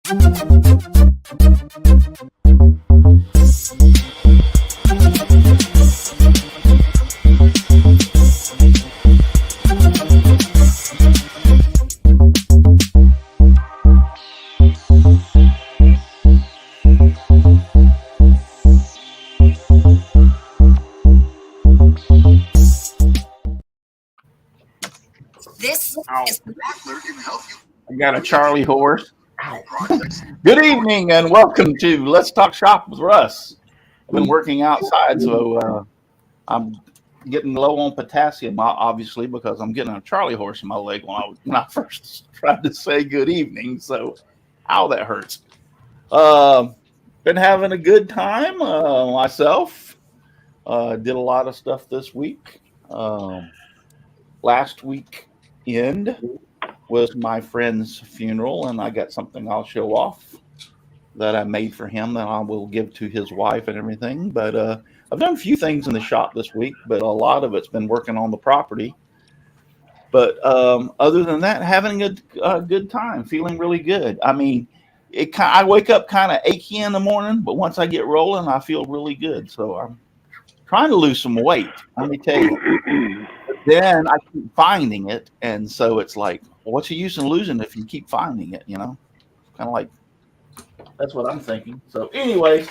This is I got a Charlie horse. Good evening and welcome to Let's Talk Shop with Russ. I've been working outside, so I'm getting low on potassium, obviously, because I'm getting a Charlie horse in my leg when I first tried to say good evening. So, ow, that hurts. Been having a good time myself. Did a lot of stuff this week. Last weekend was my friend's funeral, and I got something I'll show off that I made for him that I will give to his wife and everything. But I've done a few things in the shop this week, but a lot of it's been working on the property. But other than that, having a good time, feeling really good. I mean, I wake up kind of achy in the morning, but once I get rolling, I feel really good. So I'm trying to lose some weight. Let me tell you. Then I keep finding it, and so it's like, what's the use in losing if you keep finding it? You know, kind of like that's what I'm thinking. So anyway,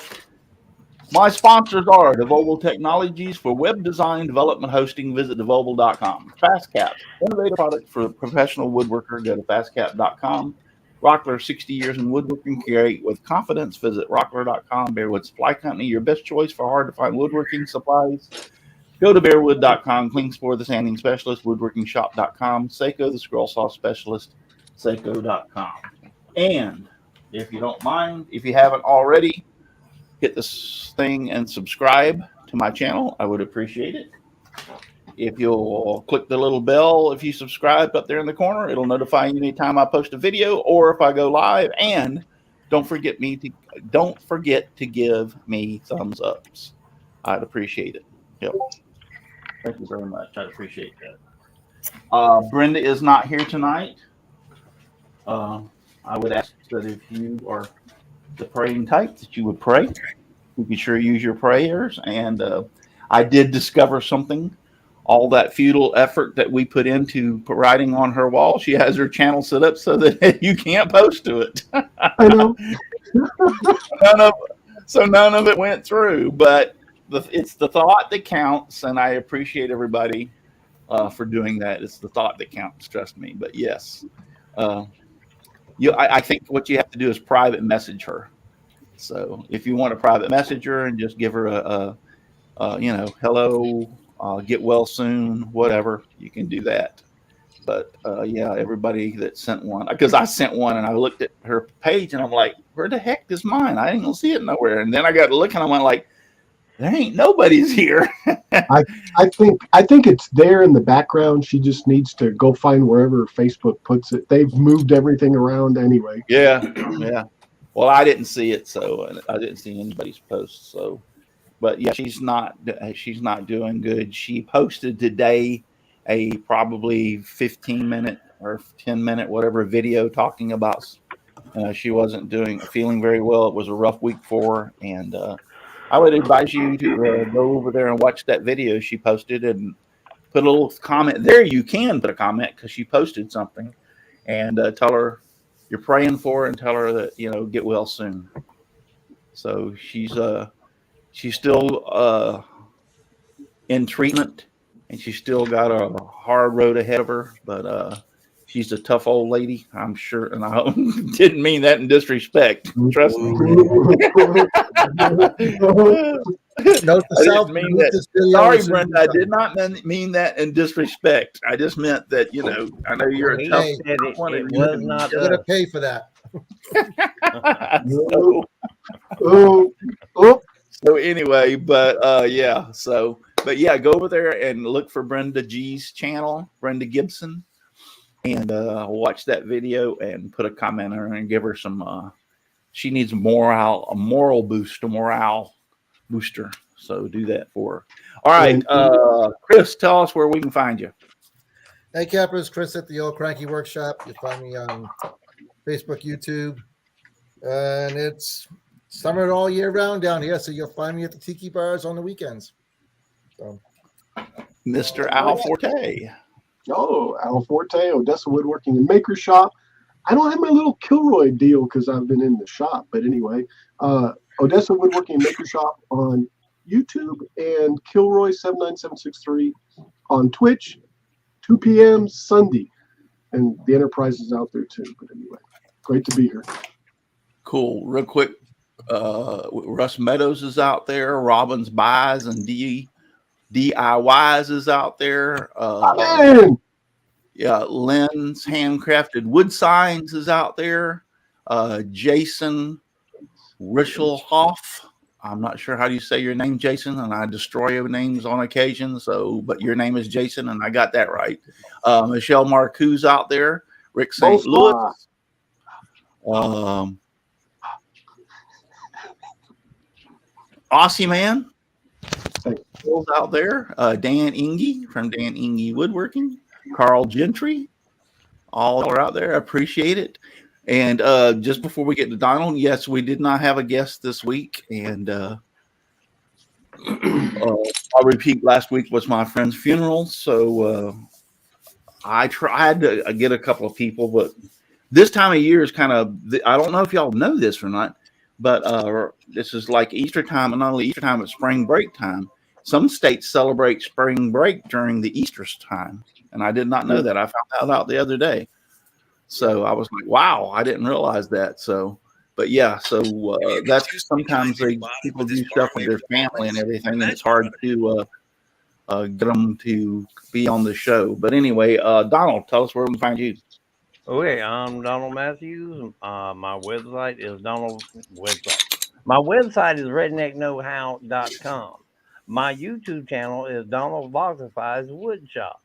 my sponsors are Devobal Technologies for web design, development, hosting. Visit devobal.com. FastCap, innovative product for professional woodworker. Go to fastcap.com. Rockler, 60 years in woodworking. Create with confidence. Visit rockler.com. Bearwood Supply Company, your best choice for hard to find woodworking supplies. Go to bearwood.com. Klingspor, the sanding specialist. Woodworkingshop.com. Seiko, the scroll saw specialist. Seiko.com. And if you don't mind, if you haven't already, hit this thing and subscribe to my channel. I would appreciate it. If you'll click the little bell, if you subscribe up there in the corner, it'll notify you anytime I post a video or if I go live. And don't forget to give me thumbs ups. I'd appreciate it. Yep. Thank you very much. I appreciate that. Brenda is not here tonight. I would ask that if you are the praying type, that you would pray. You can sure use your prayers. And I did discover something. All that futile effort that we put into writing on her wall, she has her channel set up so that you can't post to it. I know. None of it went through, but it's the thought that counts, and I appreciate everybody for doing that. It's the thought that counts, trust me. But yes, I think what you have to do is private message her. So if you want to private message her and just give her a hello, get well soon, whatever, you can do that. But yeah, everybody that sent one, because I sent one and I looked at her page and I'm like, where the heck is mine? I didn't see it nowhere. And then I got to look and I went like, there ain't nobody's here. I think it's there in the background. She just needs to go find wherever Facebook puts it. They've moved everything around anyway. Yeah. Well, I didn't see it, so I didn't see anybody's post. So, but yeah, she's not doing good. She posted today a probably 15-minute or 10-minute whatever video talking about she wasn't feeling very well. It was a rough week for her, and I would advise you to go over there and watch that video she posted and put a little comment there. You can put a comment because she posted something, and tell her you're praying for her and tell her that, get well soon. So she's still in treatment, and she's still got a hard road ahead of her, but she's a tough old lady, I'm sure, and I didn't mean that in disrespect. Trust me. Sorry, Brenda, I did not mean that in disrespect. I just meant that, I know you're a tough one. It was not going to pay for that. So anyway, but yeah, go over there and look for Brenda G's channel, Brenda Gibson. And watch that video and put a comment on her and give her some. She needs a moral boost, a morale booster. So do that for her. All right, Chris, tell us where we can find you. Hey, Cappers, Chris at the Old Cranky Workshop. You find me on Facebook, YouTube, And it's summer all year round down here, so you'll find me at the tiki bars on the weekends. So, Mr. Al Forte. Oh, Al Forte, Odessa Woodworking and Maker Shop. I don't have my little Kilroy deal because I've been in the shop. But anyway, Odessa Woodworking and Maker Shop on YouTube and Kilroy 79763 on Twitch, 2 p.m. Sunday. And the Enterprise is out there too. But anyway, great to be here. Cool. Real quick, Russ Meadows is out there. Robbins Buys and DIYs is out there. Yeah, Lynn's Handcrafted Wood Signs is out there. Jason Rischelhoff. I'm not sure how do you say your name, Jason, and I destroy your names on occasion. So, but your name is Jason, and I got that right. Michelle Marcoux out there. Rick St. Louis. Aussie Man out there. Dan Inge from Dan Inge Woodworking. Carl Gentry. All are out there. I appreciate it. And just before we get to Donald, yes, we did not have a guest this week. And I'll repeat, last week was my friend's funeral. So I tried to get a couple of people, but this time of year is kind of, I don't know if y'all know this or not, but this is like Easter time, and not only Easter time, but spring break time. Some states celebrate spring break during the Easter time. And I did not know that. I found that out the other day. So I was like, wow, I didn't realize that. So, but yeah, so that's sometimes people do stuff with their family and everything, and it's hard to get them to be on the show. But anyway, Donald, tell us where we can find you. Okay, I'm Donald Matthews. My website is My website is redneckknowhow.com. My YouTube channel is Donald Vlogifies Woodshop.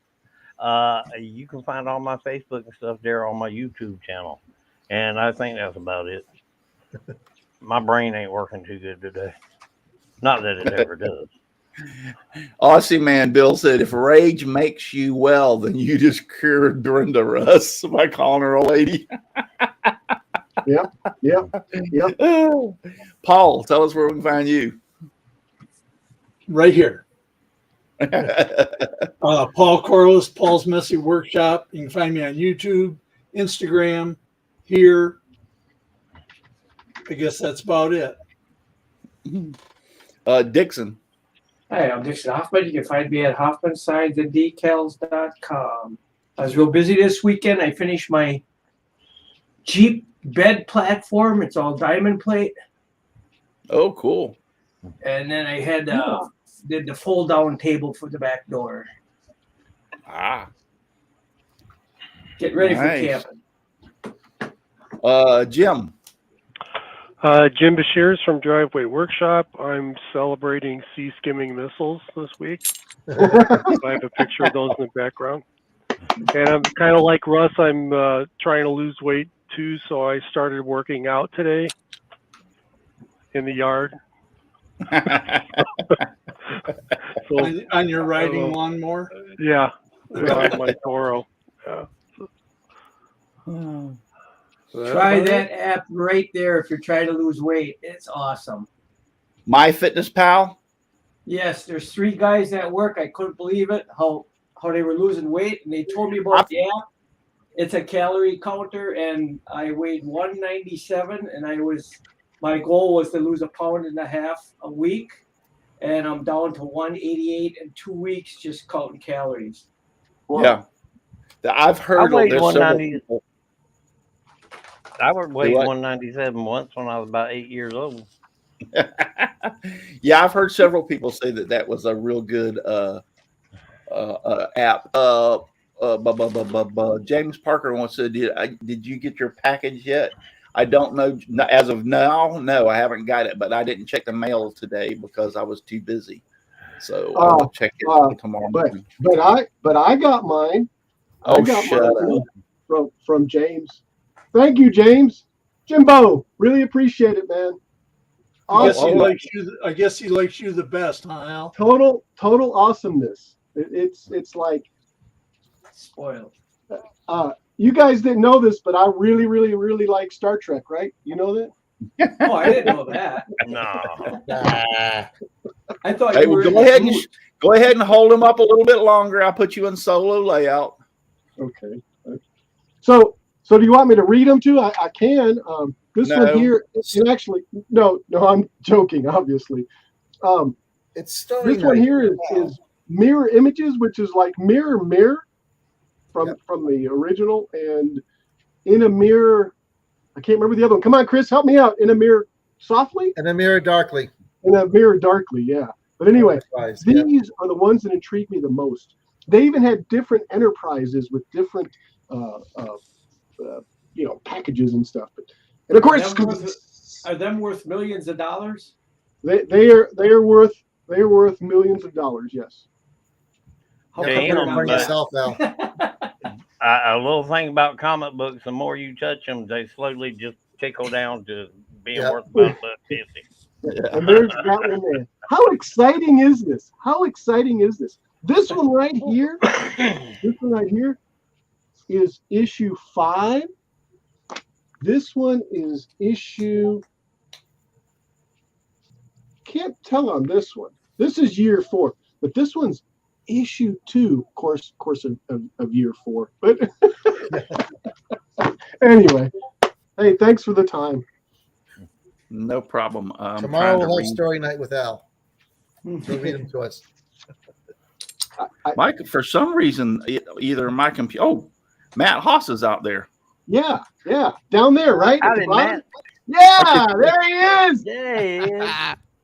You can find all my Facebook and stuff there on my YouTube channel. And I think that's about it. My brain ain't working too good today. Not that it ever does. Aussie Man Bill said, if rage makes you well, then you just cured Brenda Russ by calling her a lady. Yep. Paul, tell us where we can find you. Right here. Paul Corliss, Paul's Messy Workshop. You can find me on YouTube, Instagram, here. I guess that's about it. Dixon. Hi, I'm Dixon Hoffman. You can find me at hoffmansignsandDecals.com. I was real busy this weekend. I finished my Jeep bed platform. It's all diamond plate. Oh, cool. And then I had did the fold down table for the back door. Get ready for camping. Jim. Jim Bashirs from Driveway Workshop. I'm celebrating sea skimming missiles this week. I have a picture of those in the background. And I'm kind of like Russ. I'm trying to lose weight too, so I started working out today in the yard. So, on your riding lawnmower? Yeah, on my Toro. Yeah. Try that app right there if you're trying to lose weight. It's awesome. MyFitnessPal? Yes, there's 3 guys at work. I couldn't believe it, how they were losing weight. And they told me about the app. It's a calorie counter, and I weighed 197, and my goal was to lose 1.5 pounds a week. And I'm down to 188 in 2 weeks just counting calories. Wow. Yeah. I've heard I weighed of 190. I weighed 197 once when I was about 8 years old. Yeah, I've heard several people say that was a real good app. James Parker once said, did you get your package yet? I don't know. As of now, no, I haven't got it, but I didn't check the mail today because I was too busy. So I'll check it tomorrow morning. But I got mine. From James. Thank you, James. Jimbo, really appreciate it, man. Awesome. I guess he likes you the best, huh, Al? Total awesomeness. It's like spoiled. You guys didn't know this, but I really, really, really like Star Trek, right? You know that? Oh, I didn't know that. No. I thought Hey, you were well, in go the ahead and booth. go ahead and hold them up a little bit longer. I'll put you in solo layout. Okay. So do you want me to read them too? I can. This one No. here, and actually, no, I'm joking, obviously. It's story This one night. here is mirror images, which is like mirror from the original, and in a mirror. I can't remember the other one. Come on, Chris, help me out. In a mirror softly. And a mirror darkly. In a mirror darkly, yeah. But anyway, Enterprise, yeah. these are the ones that intrigue me the most. They even had different enterprises with different, packages and stuff. And of course, Are them worth millions of dollars? they are worth millions of dollars. Yes. How Damn, come they're For but- not- yourself, Al. A little thing about comic books: the more you touch them, they slowly just trickle down to being Yeah. worth about $1.50. And there's that one there. How exciting is this? How exciting is this? This one right here. This one right here is issue 5. This one is issue. Can't tell on this one. This is year 4, but this one's issue 2, course of year 4. But anyway, hey, thanks for the time. No problem. Tomorrow we'll have story night with Al. He'll read them to us. Mike, for some reason, either my computer. Oh, Matt Haas is out there. Yeah, down there, right? At Howdy, the bottom? Matt. Yeah, there he is. Yeah, he is.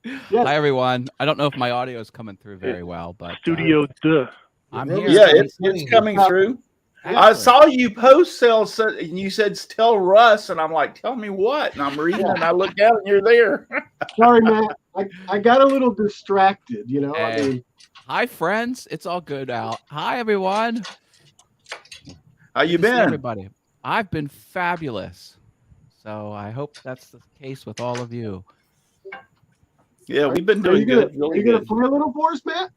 Yes. Hi everyone. I don't know if my audio is coming through very well, but Studio duh. I'm Really? here. Yeah, It's it's coming through. I Excellent. saw you post sales, and you said tell Russ, and I'm like, tell me what? And I'm reading, and I look down, and you're there. Sorry, Matt. I got a little distracted, you know. I Hey. mean, Hi friends. It's all good, Al. Hi everyone. How you Good to see been? everybody? I've been fabulous. So I hope that's the case with all of you. Yeah, we've been are you doing gonna good. Really are you gonna good. play a little for us, Matt?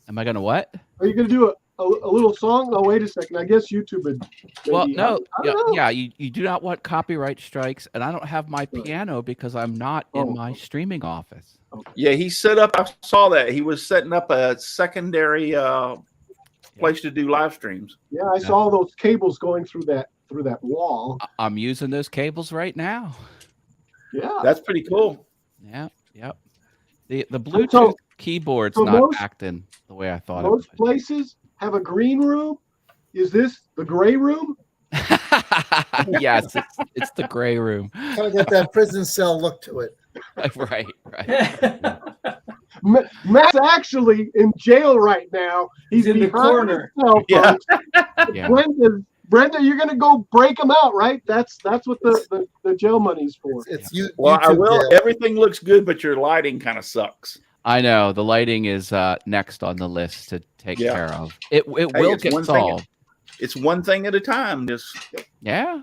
Am I gonna what? Are you gonna do a little song? Oh, wait a second. I guess YouTube would. Well, maybe- no, I don't know. yeah, you do not want copyright strikes, and I don't have my piano because I'm not in my streaming office. Yeah, he set up. I saw that he was setting up a secondary place to do live streams. Yeah, I saw all those cables going through that wall. I'm using those cables right now. Yeah. That's pretty cool. Yeah, yep. The Bluetooth So- keyboard's so not most- acting the way I thought Most it places have a green room. Is this the gray room? would. Yes, it's the gray room. Kind of got that prison cell look to it. Right. Matt's actually in jail right now. He's in the behind corner. his cell Yeah. phone. Yeah. Brenda, you're gonna go break them out, right? That's what the jail money's for. It's you. Well, I YouTube will. jail. Everything looks good, but your lighting kind of sucks. I know the lighting is next on the list to take Yeah. care of. It Hey, will it's get one thing solved. It's one thing at a time. Just Yeah.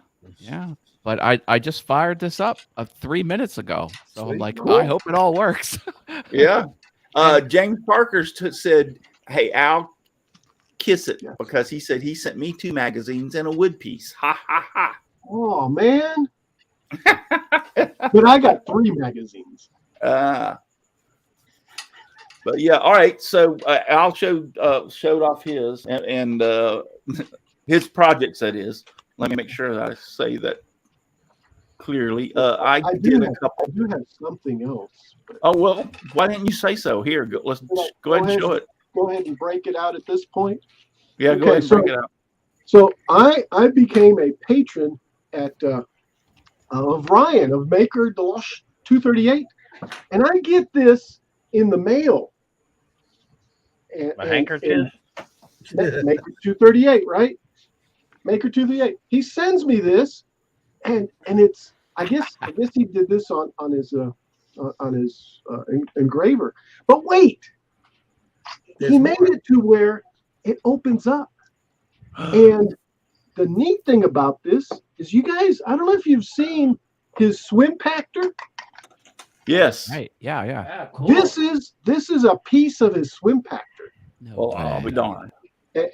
But I just fired this up 3 minutes ago, so I'm Sweet. like, Cool. I hope it all works. yeah. James Parker said, "Hey Al, kiss it," because he said he sent me 2 magazines and a wood piece. Ha ha ha. Oh man. But I got 3 magazines. But yeah, all right. So Al showed off his and his projects. That is. Let me make sure that I say that clearly. I did a couple. I do have something else. But Oh well, why didn't you say so? Here, let's go ahead and show it. go ahead and break it out at this point. Yeah, go Okay, ahead and break it out. So I became a patron at of Ryan of Maker Deloche 238, and I get this in the mail. A handkerchief. Maker 238, right? Maker 238. He sends me this, and it's I guess he did this on his engraver. But wait, he made it to where it opens up. And the neat thing about this is, you guys, I don't know if you've seen his swim pactor. Yes. Right. Yeah. Yeah, cool. This is a piece of his swim pactor. No Well, I'll way. be darned.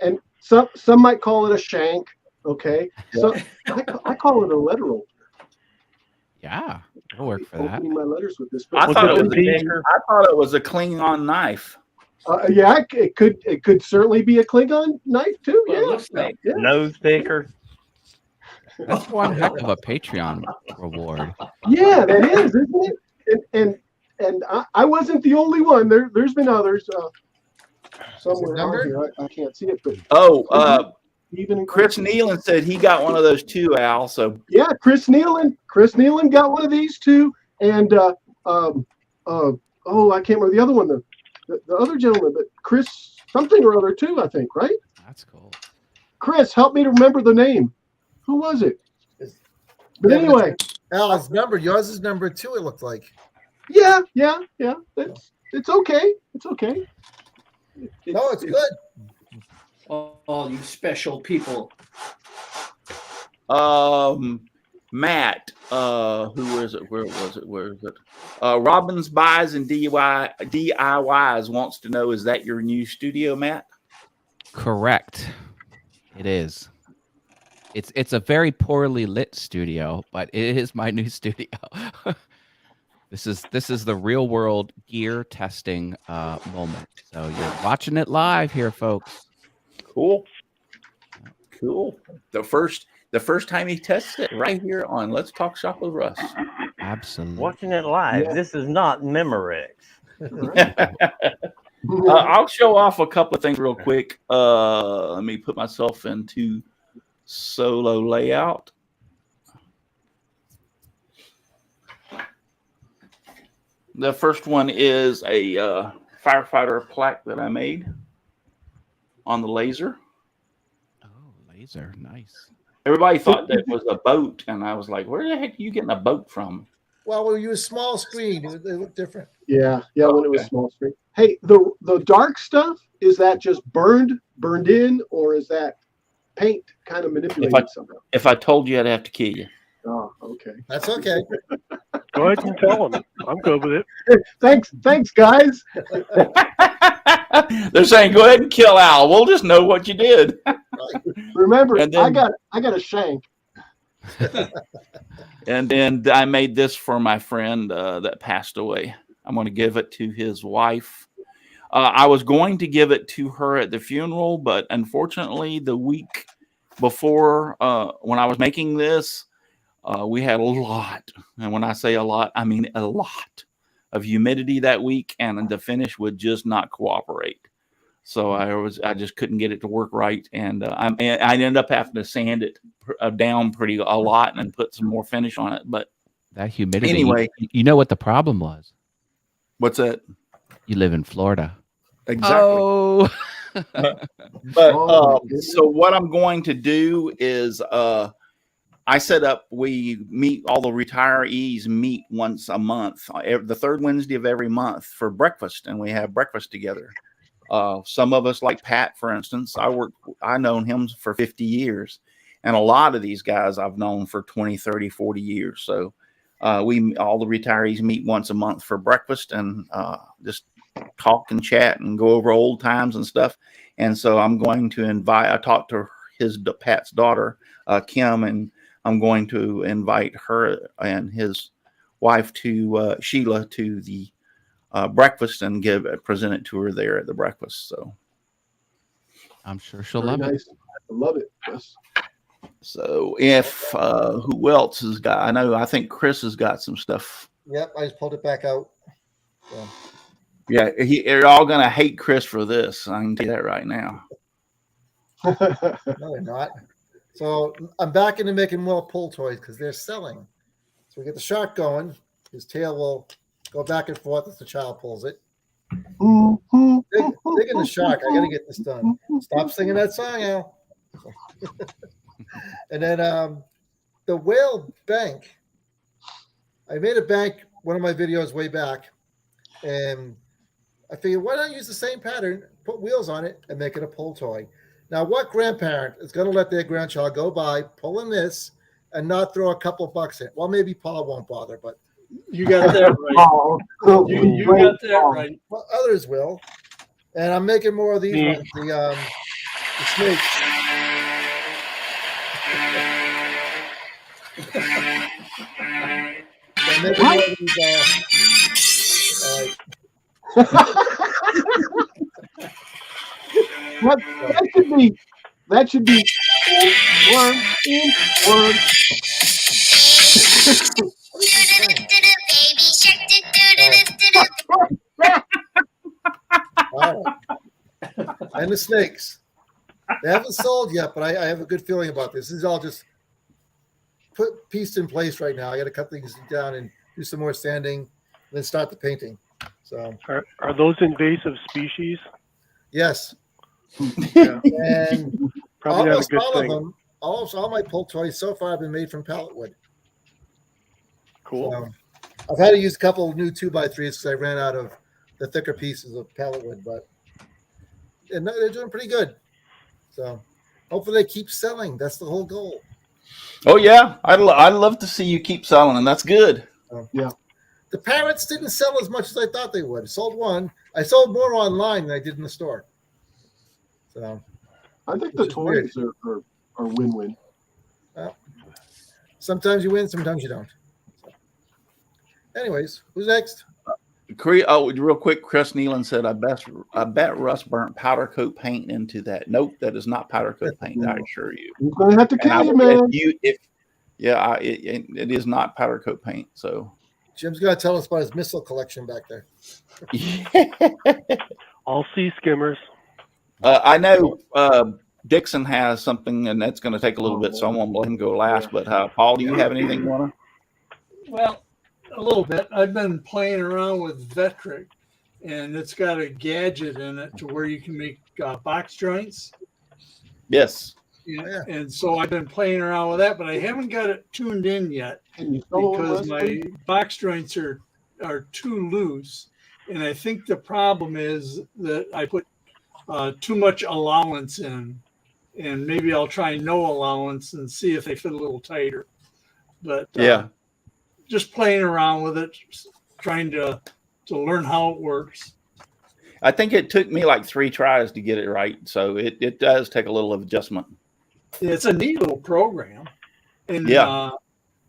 And some might call it a shank. Okay, so I call it a letter opener. Yeah, it'll work for that. Opening my letters with this. I But, thought it it was the a Tiger? I thought it was a Klingon knife. yeah, it could certainly be a Klingon knife too. Well, it Yeah, looks like. yeah. Nose picker. That's one heck of a Patreon reward. Yeah, that is, isn't it? And I wasn't the only one. There's been others somewhere on numbered? here. I can't see it, but Oh, even Chris Nealon said he got one of those too, Al. So yeah, Chris Nealon got one of these too, and oh, I can't remember the other one, the other gentleman, but Chris something or other too, I think, right? That's cool. Chris, help me to remember the name. Who was it? But Yeah, anyway, Al, it's numbered. Yours is number 2. It looked like. yeah. It's okay. It's okay. No, it's good. All you special people. Matt, who is it? Where is it? Robbins Buys and DIYs wants to know, is that your new studio, Matt? Correct. It is. It's a very poorly lit studio, but it is my new studio. This is the real world gear testing moment. So you're watching it live here, folks. Cool. The first time he tested it right here on Let's Talk Shop with Russ. Absolutely. Watching it live. Yeah. This is not Memorex. I'll show off a couple of things real quick. Let me put myself into solo layout. The first one is a firefighter plaque that I made on the laser. Oh, laser. Nice. Everybody thought that was a boat, and I was like, where the heck are you getting a boat from? Well, when you use small screen, they look different. Yeah, when it was Okay. small screen. Hey, the dark stuff, is that just burned in, or is that paint kind of manipulated somehow? If I told you, I'd have to kill you. Oh, okay. That's okay. Go ahead and tell them. I'm good with it. Thanks, guys. They're saying, go ahead and kill Al. We'll just know what you did. Remember, And then- I got a shank. And then I made this for my friend that passed away. I'm going to give it to his wife. I was going to give it to her at the funeral, but unfortunately, the week before, when I was making this, we had a lot. And when I say a lot, I mean a lot of humidity that week, and the finish would just not cooperate. So I just couldn't get it to work right, and I ended up having to sand it down a lot and put some more finish on it. But That humidity. Anyway. You know what the problem was? what's that? You live in Florida. Exactly. Oh. But Oh, my goodness. so what I'm going to do is I set up, we meet, all the retirees meet once a month, the third Wednesday of every month for breakfast, and we have breakfast together. Some of us, like Pat, for instance, I known him for 50 years, and a lot of these guys I've known for 20, 30, 40 years. So all the retirees meet once a month for breakfast and just talk and chat and go over old times and stuff. And so I'm going to I talked to Pat's daughter, Kim, and I'm going to invite her and his wife to Sheila to the breakfast and present it to her there at the breakfast. So I'm sure she'll Very love it. nice. I love it. Yes. So if who else has got? I think Chris has got some stuff. Yep, I just pulled it back out. So, Yeah, you're all gonna hate Chris for this. I can tell you that right now. no, they're not. So I'm back into making more pull toys because they're selling. So we get the shark going. His tail will go back and forth as the child pulls it. Digging the shark. I got to get this done. Stop singing that song, Al. And then the whale bank. I made a bank, one of my videos way back, and I figured, why not use the same pattern, put wheels on it, and make it a pull toy? Now, what grandparent is going to let their grandchild go by pulling this and not throw a couple bucks in? Well, maybe Paul won't bother, but You got that right. Oh, You got that right. well, others will. And I'm making more of these ones, the snakes. And maybe one of these, that should be inchworm. All right. And the snakes. They haven't sold yet, but I have a good feeling about this. This is all just pieced in place right now. I got to cut things down and do some more sanding, and then start the painting. So, Are those invasive species? yes. Yeah. And Probably not a almost good all thing. of them, almost all my pull toys so far have been made from pallet wood. Cool. So, I've had to use a couple of new 2x3s because I ran out of the thicker pieces of pallet wood, but they're doing pretty good. So hopefully they keep selling. That's the whole goal. Oh yeah, I'd love to see you keep selling, and that's good. Yeah. The parrots didn't sell as much as I thought they would. I sold one. I sold more online than I did in the store. So I think the toys are win-win. well, sometimes you win, sometimes you don't. So, anyways, who's next? Real quick, Chris Nealon said, I bet Russ burnt powder coat paint into that. Nope, that is not powder coat paint, I assure you. He's going to have to kill you, man. It is not powder coat paint. So Jim's going to tell us about his missile collection back there. All sea skimmers. I know Dixon has something, and that's going to take a little bit, so I won't let him go last. But Paul, do you have anything you want to? Well, a little bit. I've been playing around with Vectric, and it's got a gadget in it to where you can make box joints. Yes. Yeah. And so I've been playing around with that, but I haven't got it tuned in yet because my box joints are too loose. And I think the problem is that I put too much allowance in, and maybe I'll try no allowance and see if they fit a little tighter. But yeah. Just playing around with it, trying to learn how it works. I think it took me like 3 tries to get it right. So it does take a little adjustment. It's a neat little program. And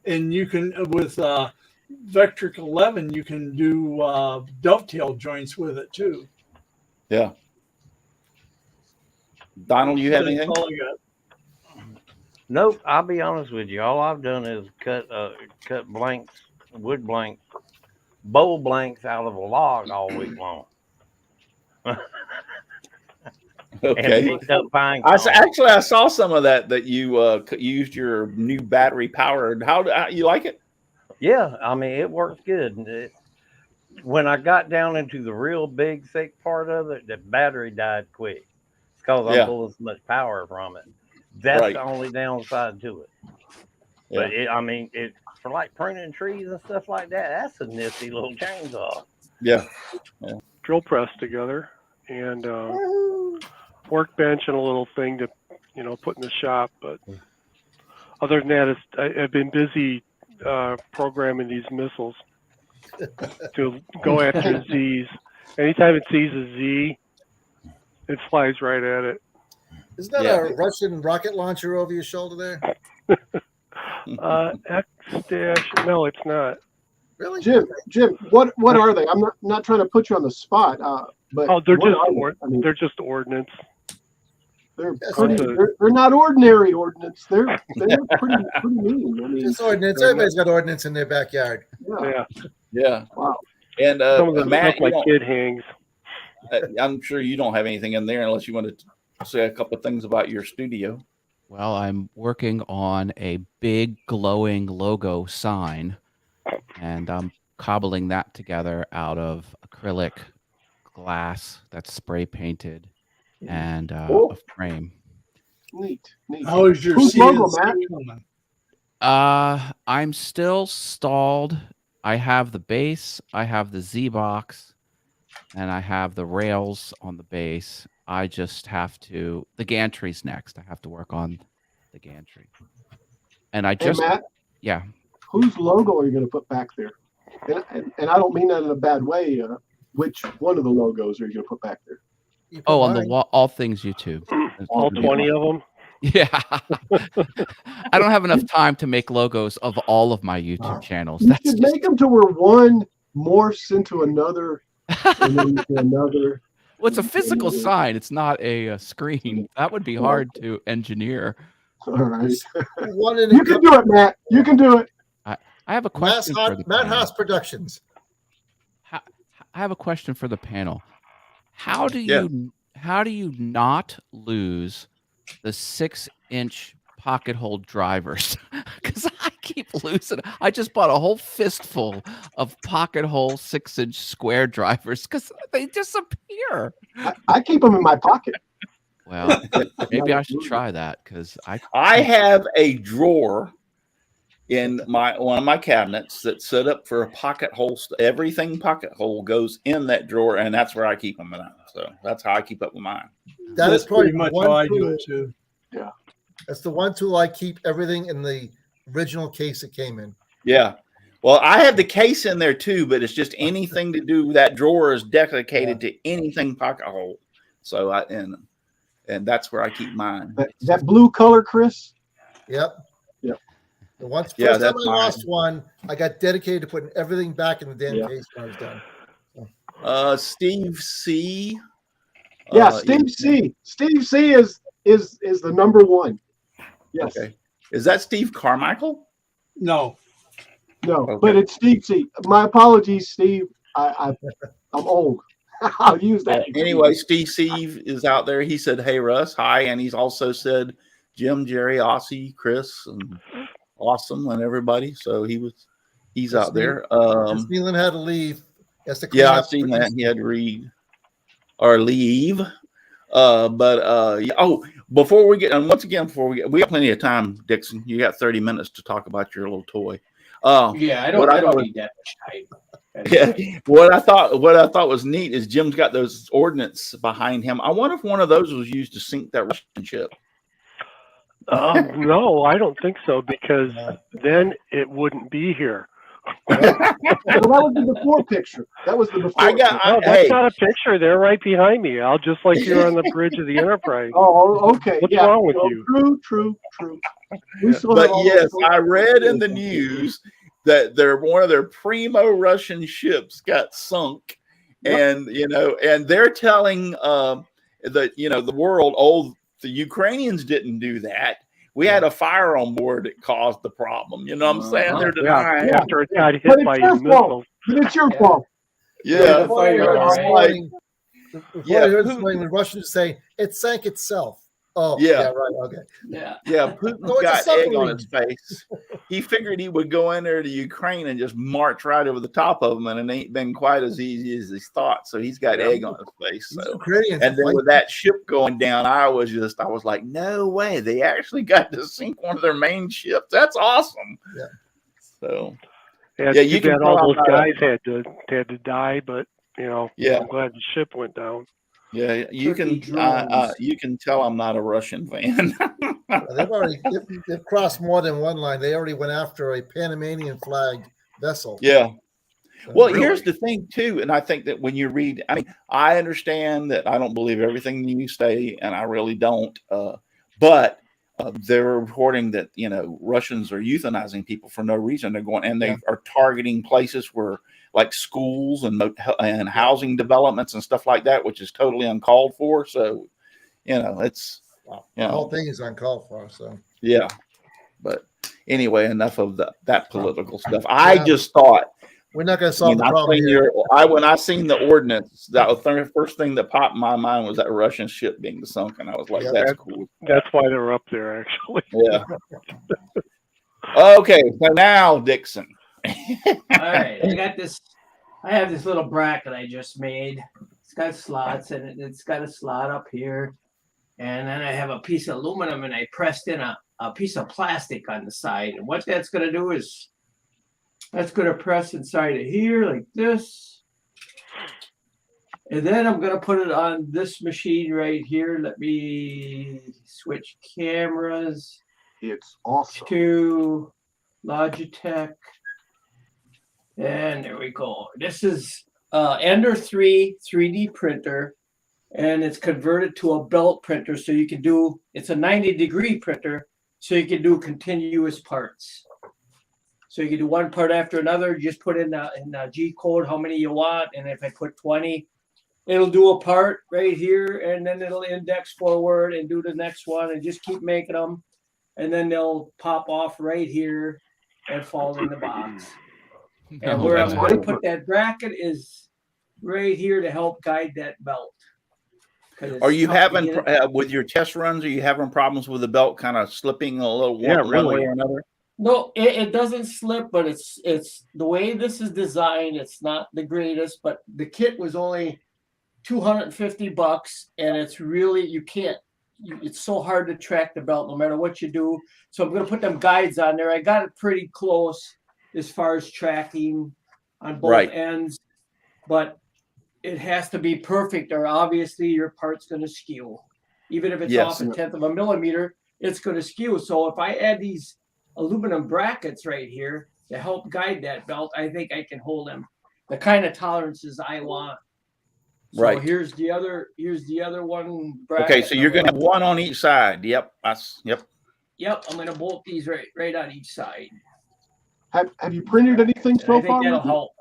and you can, with Vectric 11, you can do dovetail joints with it too. Yeah. Donald, you have anything? All I got. Nope, I'll be honest with you. All I've done is cut blanks, wood blanks, bowl blanks out of a log all week long. Okay. And picked up pine I cones. saw some of that you used your new battery powered. How you like it? Yeah, I mean it works good. When I got down into the real big thick part of it, the battery died quick. It's because I'm pulling so much power from it. That's the only downside to it. Yeah. But it for like pruning trees and stuff like that. That's a nifty little chainsaw. Yeah. Drill press together and workbench and a little thing to put in the shop. But other than that, I've been busy programming these missiles to go after Z's. Anytime it sees a Z, it flies right at it. Isn't that a Russian rocket launcher over your shoulder there? X-dash. No, it's not. Really? Jim, what are they? I'm not trying to put you on the spot, but they're just ordnance. They're not ordinary ordnance. They're pretty mean. I mean, it's ordnance. Everybody's got ordnance in their backyard. Yeah. Wow. And some of the Matt, stuff my kid hangs. I'm sure you don't have anything in there unless you want to say a couple of things about your studio. Well, I'm working on a big glowing logo sign, and I'm cobbling that together out of acrylic glass that's spray painted and a frame. Neat. How is your logo, Matt? coming? I'm still stalled. I have the base, I have the Z box, and I have the rails on the base. I just have to. The gantry's next. I have to work on the gantry. And I just, Matt, whose logo are you going to put back there? And I don't mean that in a bad way. Which one of the logos are you going to put back there? on the wall, all things YouTube. All 20 of them. Yeah. I don't have enough time to make logos of all of my YouTube channels. You should make them to where one morphs into another, and then into another. Well, it's a physical sign. It's not a screen. That would be hard to engineer. All right. You can do it, Matt. You can do it. I have a question for the Matt panel. Haas Productions. I have a question for the panel. How do you not lose the 6-inch pocket hole drivers? Because I keep losing. I just bought a whole fistful of pocket hole 6-inch square drivers because they disappear. I keep them in my pocket. Well, maybe I should try that because I have a drawer in one of my cabinets that's set up for a pocket hole. Everything pocket hole goes in that drawer, and that's where I keep them. So that's how I keep up with mine. That's pretty much how I do it too. Yeah, that's the one tool I keep everything in the original case it came in. Yeah. Well, I have the case in there too, but it's just anything to do. That drawer is dedicated to anything pocket hole. So and that's where I keep mine. That blue color, Chris? Yep. Yep. The first Yeah, time that's I lost one, I got dedicated to putting everything back in the damn case when I was done. Steve C. Yeah, Steve C. Steve C. is the number one. Yes. Okay. Is that Steve Carmichael? No. No, Okay. but it's Steve C. My apologies, Steve. I'm old. I'll use that. Anyway, Steve is out there. He said, "Hey Russ, hi," and he's also said, "Jim, Jerry, Aussie, Chris, and Awesome, and everybody." So he's out there. Nealon had to leave. I've seen that. He had to read or leave. Before we get, and once again, we got plenty of time, Dixon. You got 30 minutes to talk about your little toy. Yeah, I don't need that much time. Yeah, what I thought was neat is Jim's got those ordnance behind him. I wonder if one of those was used to sink that Russian ship. No, I don't think so, because then it wouldn't be here. Well, that was the before picture. That was the before. That's not a picture. They're right behind me. I'll just like you're on the bridge of the Enterprise. Oh, okay. What's wrong with you? True. But yes, I read in the news that one of their primo Russian ships got sunk, and and they're telling the world, the Ukrainians didn't do that. We had a fire on board that caused the problem. You know what I'm saying? They're denying after it got hit by missiles. But it's your fault. Yeah. When the Russians say it sank itself. Oh, yeah, right. Okay. Yeah. Putin got egg on his face. He figured he would go in there to Ukraine and just march right over the top of them, and it ain't been quite as easy as he thought. So he's got egg on his face. So. And then with that ship going down, I was like, no way. They actually got to sink one of their main ships. That's awesome. Yeah. So. You can all those guys had to die, but I'm glad the ship went down. Yeah, you can tell I'm not a Russian fan. They've crossed more than one line. They already went after a Panamanian flagged vessel. Yeah. Well, here's the thing too, and I think that when you read, I understand that I don't believe everything you say, and I really don't. But they're reporting that Russians are euthanizing people for no reason. They're going and they are targeting places where, like schools and housing developments and stuff like that, which is totally uncalled for. So, it's the whole thing is uncalled for. So yeah, but anyway, enough of that political stuff. I just thought we're not going to solve the problem here. When I seen the ordinance, that was the first thing that popped in my mind was that Russian ship being sunk, and I was like, "That's cool." That's why they're up there, actually. Yeah. Okay, so now Dixon. All right, I have this little bracket I just made. It's got slots in it. It's got a slot up here, and then I have a piece of aluminum, and I pressed in a piece of plastic on the side. And what that's going to do is that's going to press inside of here like this, and then I'm going to put it on this machine right here. Let me switch cameras. It's awesome. To Logitech. And there we go. This is Ender 3 3D printer. and it's converted to a belt printer, so you can do. It's a 90-degree printer, so you can do continuous parts. So you can do one part after another. Just put in the G code how many you want, and if I put 20, it'll do a part right here, and then it'll index forward and do the next one, and just keep making them, and then they'll pop off right here and fall in the box. And No, where I'm that's going to great. put that bracket is right here to help guide that belt. 'Cause it's Are you tough to having get it. with your test runs? Are you having problems with the belt kind of slipping a little Yeah, one really. way or another? No, it doesn't slip, but it's the way this is designed. It's not the greatest, but the kit was only $250, and it's really it's so hard to track the belt no matter what you do. So I'm going to put them guides on there. I got it pretty close as far as tracking on both Right. ends, but it has to be perfect, or obviously your part's going to skew. Even if it's Yes. off a 1/10 of a millimeter, it's going to skew. So if I add these aluminum brackets right here to help guide that belt, I think I can hold them the kind of tolerances I want. So Right. here's the other one bracket. Okay, so you're going to have one on each side. Yep. Yep. Yep, I'm going to bolt these right on each side. Have you printed anything And so I think far? that'll with it? help.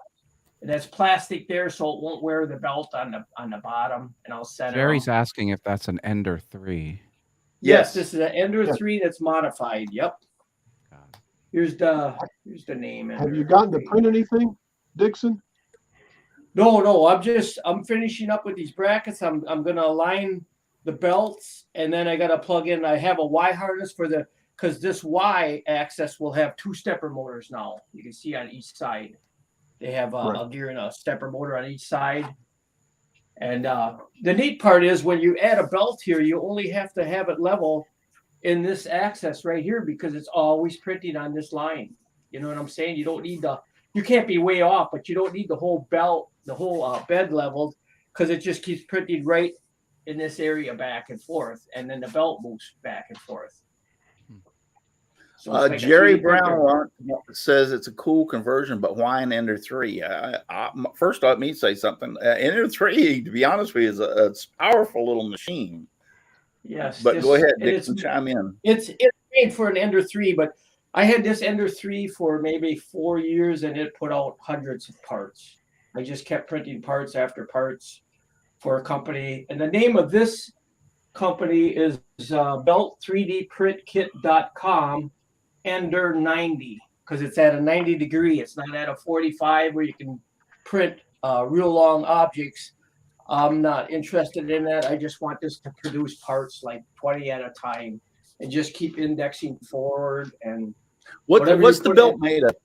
And that's plastic there, so it won't wear the belt on the bottom. And I'll center Jerry's them. asking if that's an Ender 3. Yes, this is an Ender Yeah. 3 that's modified. Yep. God. Here's the name. Have Ender you gotten to 3. print anything, Dixon? No, I'm finishing up with these brackets. I'm gonna align the belts, and then I gotta plug in. I have a Y harness because this Y axis will have 2 stepper motors now. You can see on each side. They have a gear and a stepper motor on each side. And the neat part is when you add a belt here, you only have to have it level in this axis right here because it's always printing on this line. You know what I'm saying? You don't need you can't be way off, but you don't need the whole belt, the whole bed leveled, because it just keeps printing right in this area back and forth, and then the belt moves back and forth. So it's like a Jerry 3D printer. Brown says it's a cool conversion, but why an Ender 3? First, let me say something. Ender 3, to be honest with you, is a powerful little machine. Yes, But go ahead, Dixon, chime in. It's made for an Ender 3, but I had this Ender 3 for maybe 4 years, and it put out hundreds of parts. I just kept printing parts after parts for a company. And the name of this company is belt3dprintkit.com Ender 90, because it's at a 90 degree. It's not at a 45 where you can print real long objects. I'm not interested in that. I just want this to produce parts like 20 at a time and just keep indexing forward. And What's the belt made of?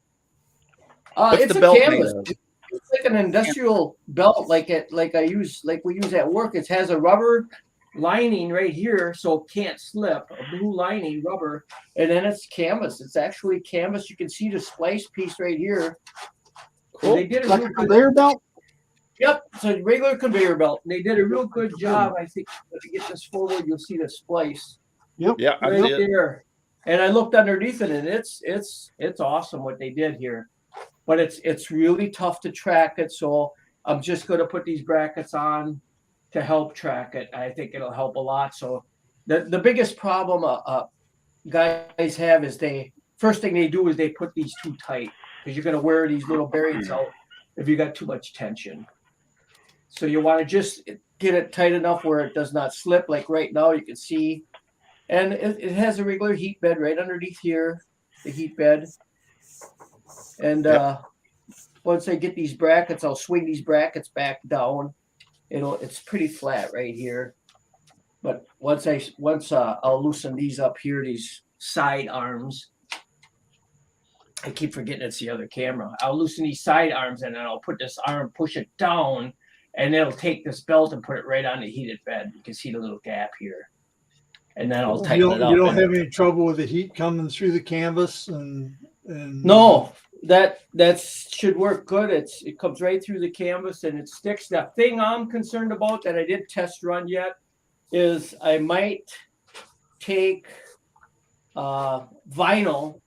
It's a canvas. It's like an industrial belt, like we use at work. It has a rubber lining right here, so it can't slip. A blue lining, rubber, and then it's canvas. It's actually canvas. You can see the splice piece right here. Cool. They did like a conveyor belt. Yep, it's a regular conveyor belt. They did a real good job. I think if you get this forward, you'll see the splice. Yep. Yeah, I right see it. there. And I looked underneath it, and it's awesome what they did here. But it's really tough to track it, so I'm just going to put these brackets on to help track it. I think it'll help a lot. So the biggest problem guys have is first thing they do is they put these too tight, because you're going to wear these little bearings out if you got too much tension. So you want to just get it tight enough where it does not slip. Like right now, you can see, and it has a regular heat bed right underneath here, the heat bed. And once I get these brackets, I'll swing these brackets back down. It's pretty flat right here. But once I'll loosen these up here, these side arms. I keep forgetting it's the other camera. I'll loosen these side arms, and then I'll put this arm, push it down, and it'll take this belt and put it right on the heated bed. You can see the little gap here. And then I'll tighten it up. You don't have any trouble with the heat coming through the canvas and No, that should work good. It comes right through the canvas and it sticks. The thing I'm concerned about that I didn't test run yet is I might take vinyl.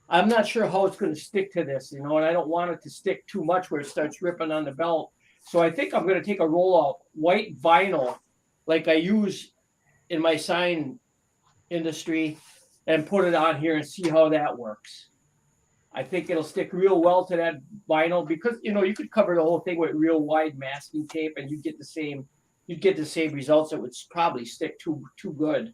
I'm not sure how it's going to stick to this, and I don't want it to stick too much where it starts ripping on the belt. So I think I'm going to take a roll of white vinyl like I use in my sign industry and put it on here and see how that works. I think it'll stick real well to that vinyl because you could cover the whole thing with real wide masking tape and you'd get the same results. It would probably stick too good.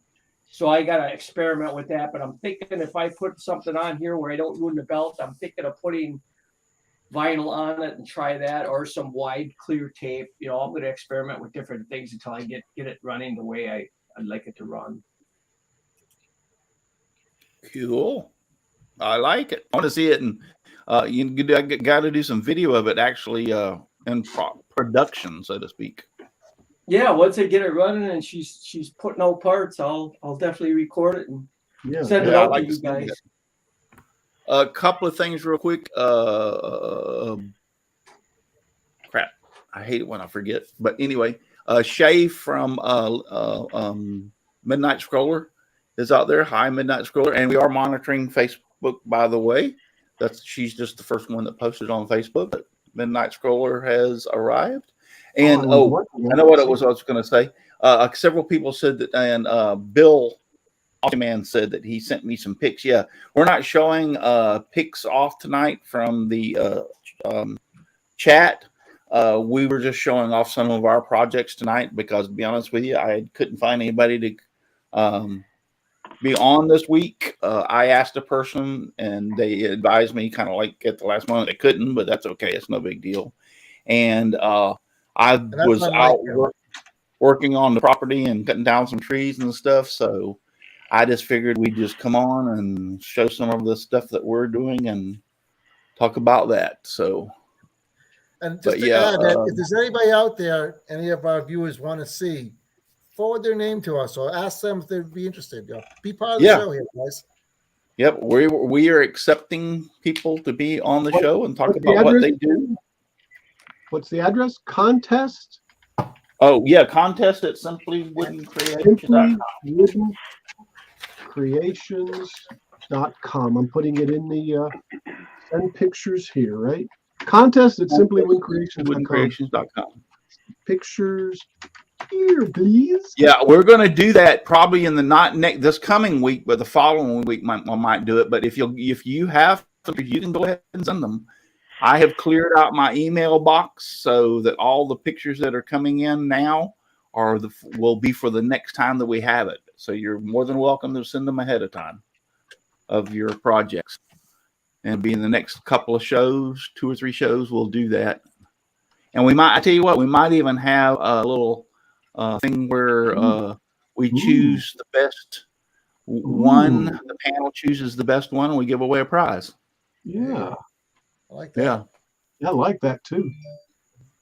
So I got to experiment with that. But I'm thinking if I put something on here where I don't ruin the belt, I'm thinking of putting vinyl on it and try that, or some wide clear tape. I'm going to experiment with different things until I get it running the way I'd like it to run. Cool. I like it. I want to see it, and you got to do some video of it actually in production, so to speak. Yeah, once I get it running and she's putting out parts, I'll definitely record it and send it out to you guys. A couple of things real quick. Crap, I hate it when I forget. But anyway, Shay from Midnight Scroller is out there. Hi, Midnight Scroller, and we are monitoring Facebook, by the way. She's just the first one that posted on Facebook. But Midnight Scroller has arrived. And I know what it was I was going to say. Several people said that, and Bill Man said that he sent me some pics. Yeah, we're not showing pics off tonight from the chat. We were just showing off some of our projects tonight because, to be honest with you, I couldn't find anybody to be on this week. I asked a person, and they advised me kind of like at the last moment they couldn't, but that's okay. It's no big deal. And I was out working on the property and cutting down some trees and stuff. So I just figured we'd just come on and show some of the stuff that we're doing and talk about that. So, and just to add that, if there's anybody out there, any of our viewers want to see, forward their name to us or ask them if they'd be interested. Be part of the show here, guys. Yep, we are accepting people to be on the show and talk about what they do. What's the address? Contest? Oh, yeah, contest at simplywoodencreations.com. I'm putting it in the send pictures here, right? Contest at simplywoodencreations.com. Pictures here, please. Yeah, we're going to do that probably in the this coming week, but the following week I might do it. But if you have some, you can go ahead and send them. I have cleared out my email box so that all the pictures that are coming in now will be for the next time that we have it. So you're more than welcome to send them ahead of time of your projects. And be in the next couple of shows, 2 or 3 shows, we'll do that. And I tell you what, we might even have a little thing where we choose the best one. The panel chooses the best one, and we give away a prize. Yeah. I like that. Yeah, I like that too.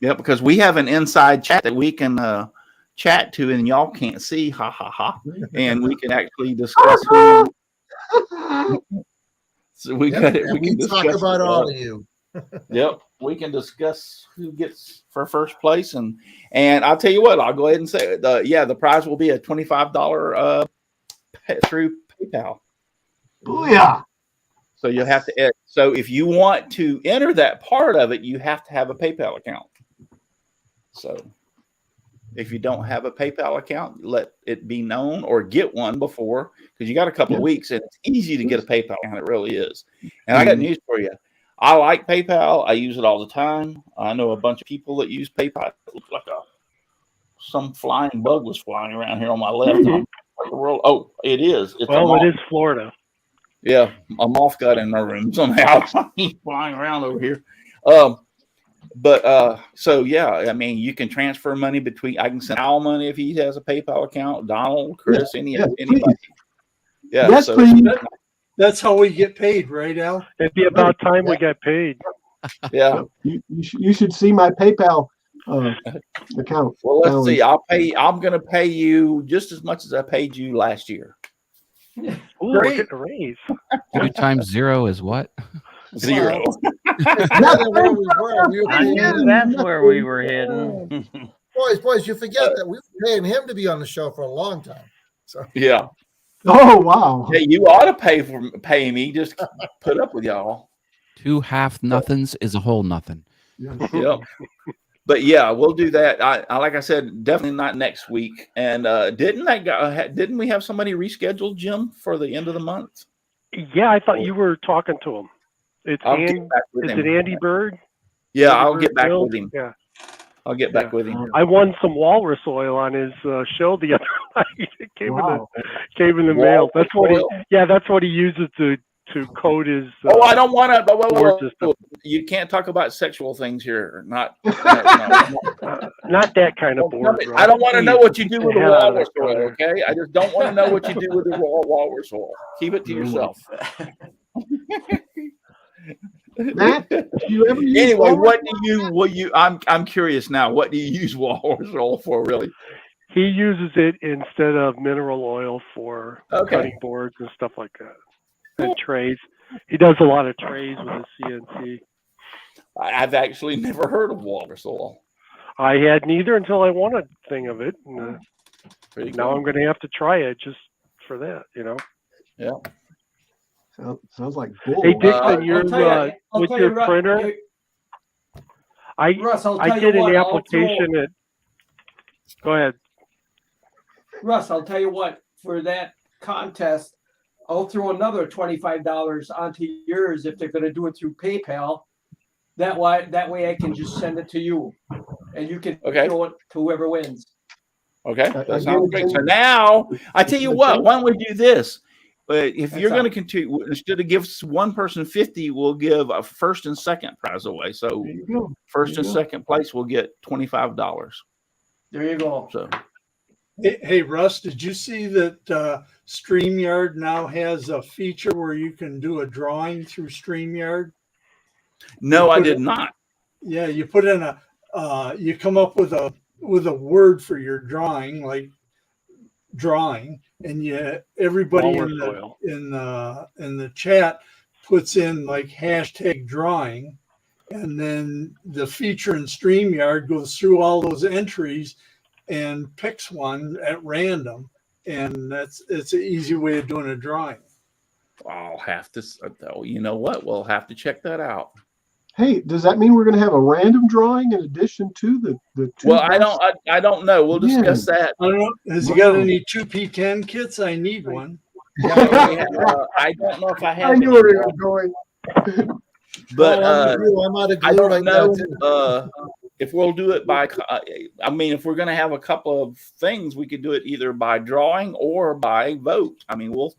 Yeah, because we have an inside chat that we can chat to, and y'all can't see. Ha ha ha! And we can actually discuss. So we can talk about all of you. Yep, we can discuss who gets for first place, and I'll tell you what. I'll go ahead and say the prize will be a $25 through PayPal. Booyah! So you'll have to. So if you want to enter that part of it, you have to have a PayPal account. So if you don't have a PayPal account, let it be known or get one before, because you got a couple of weeks and it's easy to get a PayPal account. It really is. And I got news for you. I like PayPal. I use it all the time. I know a bunch of people that use PayPal. It looks like some flying bug was flying around here on my left. Like the world. Oh, it is. It is Florida. Yeah, a moth got in my room somehow. He's flying around over here. So yeah, I mean, you can transfer money between. I can send Al money if he has a PayPal account. Donald, Chris, anybody. Yeah, yes, please. That's how we get paid, right, Al? It'd be about time we got paid. Yeah, you should see my PayPal account. Well, let's see. I'm going to pay you just as much as I paid you last year. Ooh, we're getting a raise. 2 times 0 is what? 0. I knew that's where we were heading. Boys, you forget that we were paying him to be on the show for a long time. So yeah. Oh wow. Hey, you ought to pay me. Just put up with y'all. 2 half nothings is a whole nothing. Yep. But yeah, we'll do that. I like I said, definitely not next week. And didn't we have somebody rescheduled, Jim, for the end of the month? Yeah, I thought you were talking to him. It's I'll get back with is him. it Andy Bird? Yeah, Andy I'll Bird get back Build? with him. Yeah. I'll get back with him. I won some walrus oil on his show the other night. It came in the mail. That's what that's what he uses to coat his. I don't want to. You can't talk about sexual things here. Not not that kind of board. I don't want to know what you do with the walrus oil. Okay, I just don't want to know what you do with the walrus oil. Keep it to yourself. Matt, do you ever use anyway, walrus? I'm curious now. What do you use walrus oil for, really? He uses it instead of mineral oil for cutting boards and stuff like that. And trays. He does a lot of trays with his CNC. I've actually never heard of walrus oil. I had neither until I won a thing of it. And, now I'm going to have to try it just for that, Yeah. Sounds like bull. Hey, Dixon, with your printer, Russ, I did an application at. Go ahead. Russ, I'll tell you what, for that contest, I'll throw another $25 onto yours if they're going to do it through PayPal. That way I can just send it to you, and you can throw it to whoever wins. Okay, that sounds great. So now, I tell you what, why don't we do this? If you're going to continue, instead of give one person 50, we'll give a first and second prize away. So first and second place will get $25. There you go. So. Hey, Russ, did you see that StreamYard now has a feature where you can do a drawing through StreamYard? No, I did not. Yeah, you put in you come up with a word for your drawing, like drawing, and everybody in the chat puts in like hashtag drawing, and then the feature in StreamYard goes through all those entries and picks one at random, and it's an easy way of doing a drawing. I'll have to. You know what? We'll have to check that out. Hey, does that mean we're going to have a random drawing in addition to the two? Well, I don't know. We'll discuss that. I don't know. Has he got any 2P10 kits? I need one. I don't know if I have. I knew where he was going. But I'm out of glue I don't right know now, if we'll do it by. I mean, if we're going to have a couple of things, we could do it either by drawing or by vote. I mean, we'll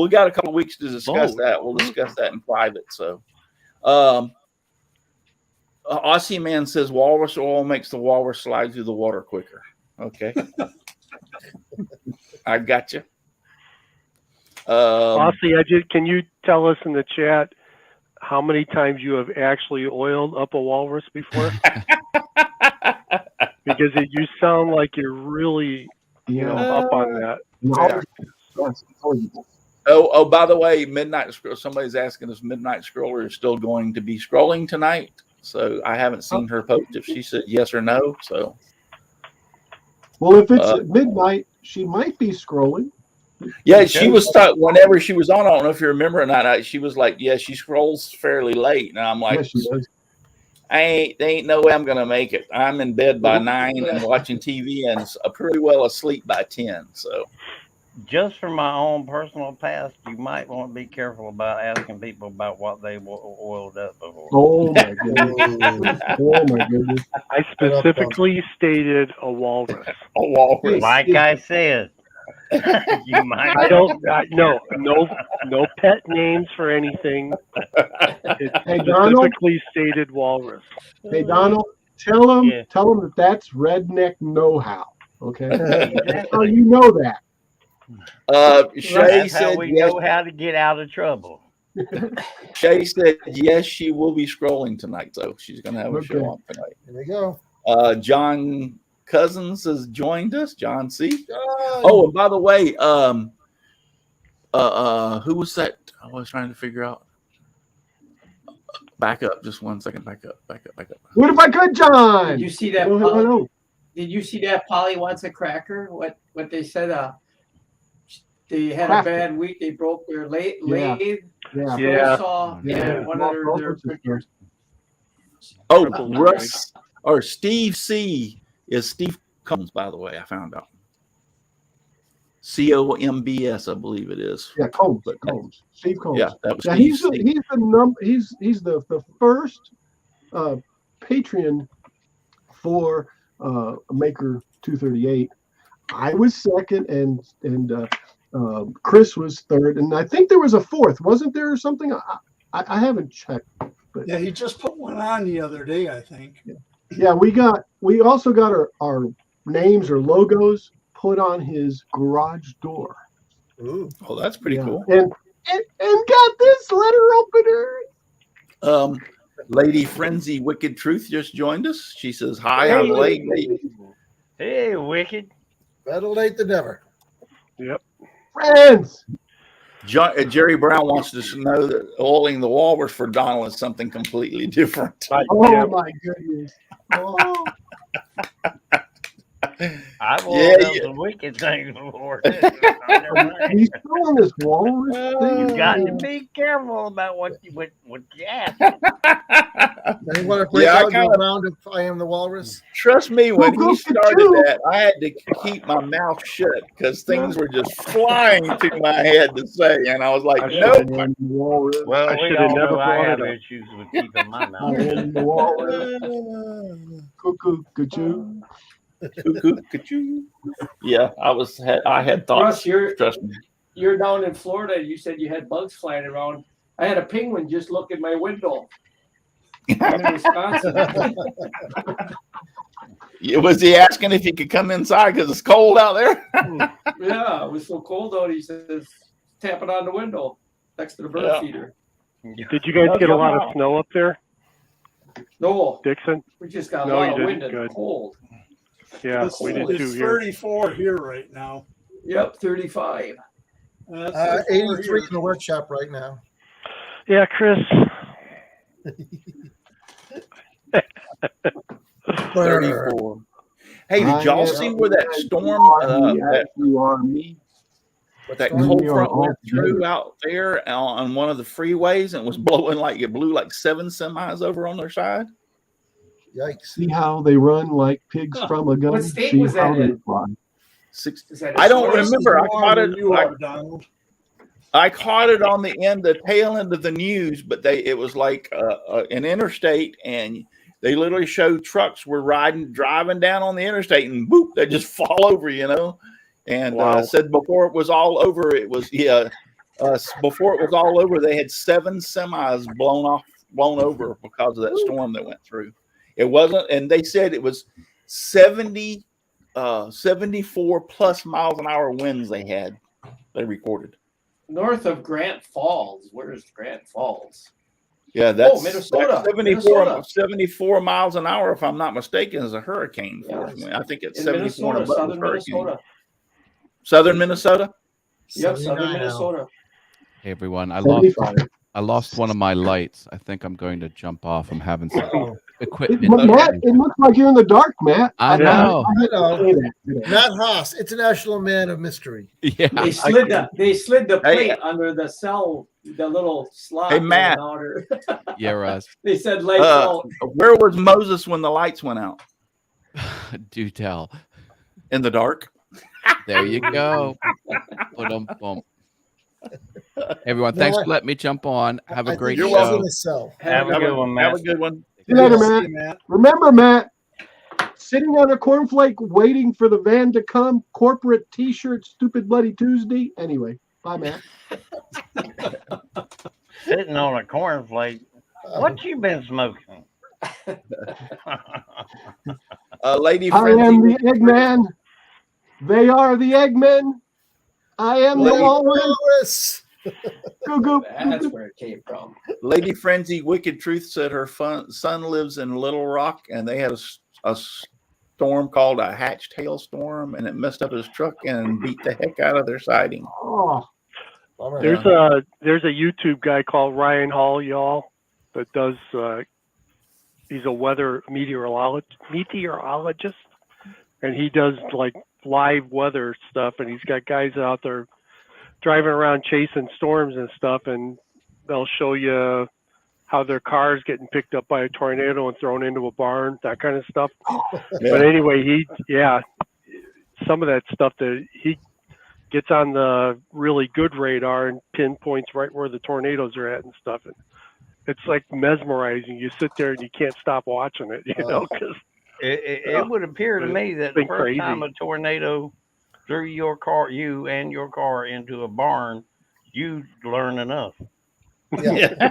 got a couple of weeks to discuss that. We'll discuss that in private. So, Aussie Man says walrus oil makes the walrus slide through the water quicker. Okay, I got you. Aussie, can you tell us in the chat how many times you have actually oiled up a walrus before? Because you sound like you're really, up on that. Oh, by the way, Midnight Scroll. Somebody's asking if Midnight Scroller is still going to be scrolling tonight. So I haven't seen her post if she said yes or no. So, well, if it's at midnight, she might be scrolling. Yeah, she was stuck whenever she was on. I don't know if you remember or not. She was like, "Yeah, she scrolls fairly late," and I'm like, "There ain't no way I'm gonna make it. I'm in bed by 9 and watching TV and pretty well asleep by 10." So. Just from my own personal past, you might want to be careful about asking people about what they oiled up before. Oh my goodness! Oh my goodness! I specifically stated a walrus. A walrus. Like I said, you might. I don't. No pet names for anything. It's specifically stated walrus. Hey Donald, tell them that that's redneck know-how. Okay, that's how you know that. Shay said we know how to get out of trouble. Shay said yes, she will be scrolling tonight, so she's gonna have a show on tonight. Here we go. John Cousins has joined us. John C. Oh, and by the way, who was that? I was trying to figure out. Back up, just 1 second. Back up. What if I could, John? Did you see that? No. Did you see that? Polly wants a cracker. What they said? They had a bad week. They broke their lathe. Yeah. Saw one of their printers. Oh, Russ. Or Steve C is Steve Combs, by the way. I found out. Combs, I believe it is. Yeah, Combs. But Combs. Steve Combs. yeah, that was Yeah, Steve he's C. he's the first Patreon for Maker 238. I was second, and Chris was third, and I think there was a fourth. Wasn't there something? I haven't checked. But Yeah, he just put one on the other day, I think. yeah, we also got our names or logos put on his garage door. Ooh. Oh, that's pretty cool. And got this letter opener. Lady Frenzy Wicked Truth just joined us. She says, "Hi, I'm Lady." Hey, Wicked. Better late than never. Yep. Friends. Jerry Brown wants us to know that oiling the walrus for Donald is something completely different. Oh Yeah. my goodness. Oh. I've Yeah, oiled up yeah. some wicked things before. He's still on this walrus thing. You got to be careful about what you ask. They want to break Yeah, I out your kinda- round of I am the walrus. Trust me, when Go, he go, started go. that, I had to keep my mouth shut because things were just flying to my head to say, and I was like, I "Nope." I am the walrus. Well, I we should've all never know I brought have it up. issues with keeping my I mouth. am the walrus. Cuckoo, cuckoo. Cuckoo, cuckoo. Yeah, I had thoughts. Russ, Trust me. you're down in Florida. You said you had bugs flying around. I had a penguin just look in my window. I'm in Wisconsin. Was he asking if he could come inside because it's cold out there? Yeah, it was so cold out. He says, tapping on the window next to the bird Yeah. feeder. Did you guys get a lot of snow up there, No, Dixon? we just got a No, lot you of didn't. wind and Good. cold. Yeah, It's, we did too it's here. 34 here right now. Yep, 35. That's 34 83 here. in the workshop right now. Yeah, Chris. 34. Hey, did I y'all am see where that as storm, you are me. that storm? cold We are front all went through together. out there on one of the freeways and was blowing like it blew like 7 semis over on their side? Yikes. See how they run like pigs from a gun? What state See was that how they in? fly. Is that I don't Russ is remember. I warmer caught than it. you are, Donald. I caught it on the tail end of the news, but it was like an interstate, and they literally showed trucks were driving down on the interstate, and boop, they just fall over, And Wow. said before it was all over, before it was all over, they had 7 semis blown over because of that storm that went through. It wasn't, and they said it was 74 plus miles an hour winds they recorded. North of Grant Falls. Where's Grant Falls? Yeah, that's Minnesota. 74 miles an hour, if I'm not mistaken, is a hurricane force. Yes. I think it's In 74 and Minnesota, above is southern hurricane. Minnesota. Southern Minnesota? Yep, 79 southern now. Minnesota. Hey everyone, I 75. lost one of my lights. I think I'm going to jump off. I'm having some Oh, equipment. Matt, it looks like you're in the dark, Matt. I know. I had to say that. Matt Haas, international man of mystery. Yeah. They slid the Hey, plate under the cell, the little slot. Hey, Matt. Yeah, Russ. They said lights out. Where was Moses when the lights went out? Do tell. In the dark? There you go. Boom. Everyone, No, thanks I- for letting me jump on. Have a I great think You're he's show. in a cell. Have a good one, Have Matt. a good one. See you later, See Matt. you, Matt. Remember, Matt, sitting on a cornflake waiting for the van to come, corporate T-shirt, stupid bloody Tuesday. Anyway, bye, Matt. Sitting on a cornflake. What you been smoking? Lady I Frenzy. am the Eggman. They are the Eggmen. I am the Lady- Walrus. Walrus. Goo goo. That's where it came from. Lady Frenzy Wicked Truth said her son lives in Little Rock, and they had a storm called a hatched hailstorm, and it messed up his truck and beat the heck out of their siding. Oh, Bummer. There's a YouTube guy called Ryan Hall, y'all, that does. He's a weather meteorologist, and he does like live weather stuff. And he's got guys out there driving around chasing storms and stuff, and they'll show you how their car's getting picked up by a tornado and thrown into a barn, that kind of stuff. Yeah. But anyway, some of that stuff that he gets on the really good radar and pinpoints right where the tornadoes are at and stuff. And it's like mesmerizing. You sit there and you can't stop watching it, because it would appear to me that the first crazy. time a tornado threw you and your car into a barn, you learn enough. Yeah.